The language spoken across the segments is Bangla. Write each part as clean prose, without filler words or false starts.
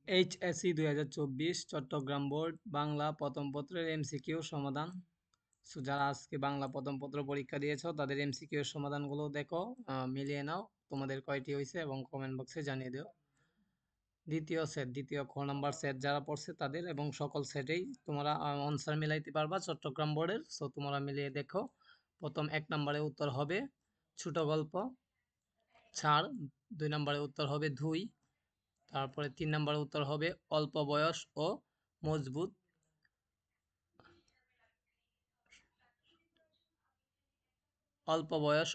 এইচএসসি 2024 চট্টগ্রাম বোর্ড বাংলা প্রথম পত্রের এমসিকিউ সমাধান। সো যারা আজকে বাংলা প্রথম পত্র পরীক্ষা দিয়েছো তাদের এমসিকিউ এর সমাধানগুলো দেখো, মিলিয়ে নাও তোমাদের কয়টি হয়েছে এবং কমেন্ট বক্সে জানিয়ে দিও। দ্বিতীয় খ নাম্বার সেট যারা পড়ছে তাদের এবং সকল সেটেই তোমরা আনসার মিলাইতে পারবা চট্টগ্রাম বোর্ডের। সো তোমরা মিলিয়ে দেখো। প্রথম 1 নম্বরে উত্তর হবে ছোট গল্প ছাড়, 2 নম্বরে উত্তর হবে ধুই, তারপরে 3 নম্বরে উত্তর হবে অল্প বয়স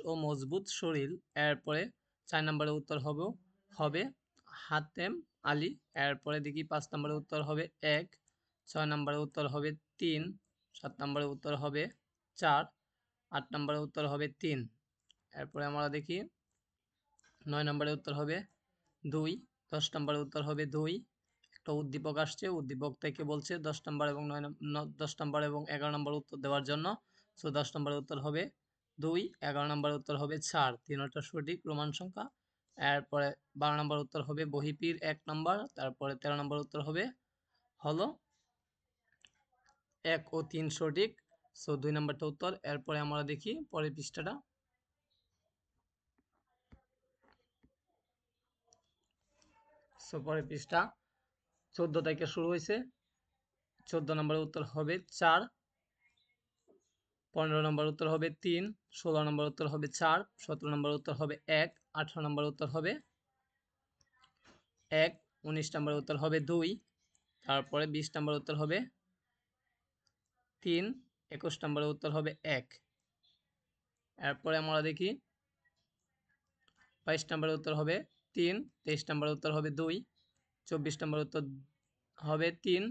ও মজবুত, শরীর। এরপরে 4 নম্বরে উত্তর হবে হাতেম আলী। এরপরে দেখি 5 নম্বরে উত্তর হবে 1, 6 নম্বরে উত্তর হবে 3, 7 নম্বরে উত্তর হবে 4, 8 নম্বরে উত্তর হবে 3। এরপরে আমরা দেখি 9 নম্বরে উত্তর হবে 2, 10 নম্বরে উত্তর হবে 2। একটা উদ্দীপক আসছে, উদ্দীপক থেকে বলছে 10 নম্বর এবং 10 নম্বর এবং 11 নম্বর উত্তর দেওয়ার জন্য। সো 10 নম্বরের উত্তর হবে 2, 11 নম্বরের উত্তর হবে 4, তিনটা সঠিক রোমান সংখ্যা। এরপরে 12 নম্বর উত্তর হবে বহিপীর 1 নম্বর, তারপরে 13 নম্বর উত্তর হবে হলো 1 ও 3 সঠিক। সো 2 নম্বরটা উত্তর। এরপরে আমরা দেখি পরের পৃষ্ঠাটা। সো পরের পৃষ্ঠা 14 থেকে শুরু হয়েছে। 14 নম্বরের উত্তর হবে 4, 15 নম্বর উত্তর হবে 3, 16 নম্বর উত্তর হবে 4, 17 নম্বর উত্তর হবে 1, 18 নম্বর উত্তর হবে 1, 19 নম্বর উত্তর হবে 2, তারপরে 20 নম্বর উত্তর হবে 3, 21 নম্বর উত্তর হবে 1। এরপরে আমরা দেখি 22 নম্বর উত্তর হবে 3, 23 নম্বর উত্তর হবে 2, 24 নম্বর উত্তর হবে 3,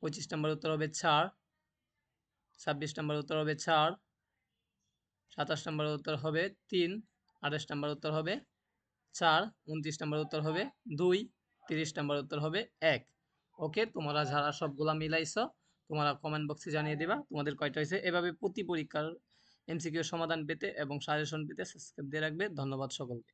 25 নম্বর উত্তর হবে 4, 26 নম্বর উত্তর হবে 4, 27 নম্বর উত্তর হবে 3, 28 নম্বর উত্তর হবে 4, 29 নম্বর উত্তর হবে 2, 30 নম্বর উত্তর হবে 1। ওকে, তোমরা যারা সবগুলা মিলাইছো তোমরা কমেন্ট বক্সে জানিয়ে দিবা তোমাদের কয়টা হয়েছে। এভাবে প্রতি পরীক্ষার এমসিকিউ সমাধান পেতে এবং সাজেশন পেতে সাবস্ক্রাইব দিয়ে রাখবে। ধন্যবাদ সকলকে।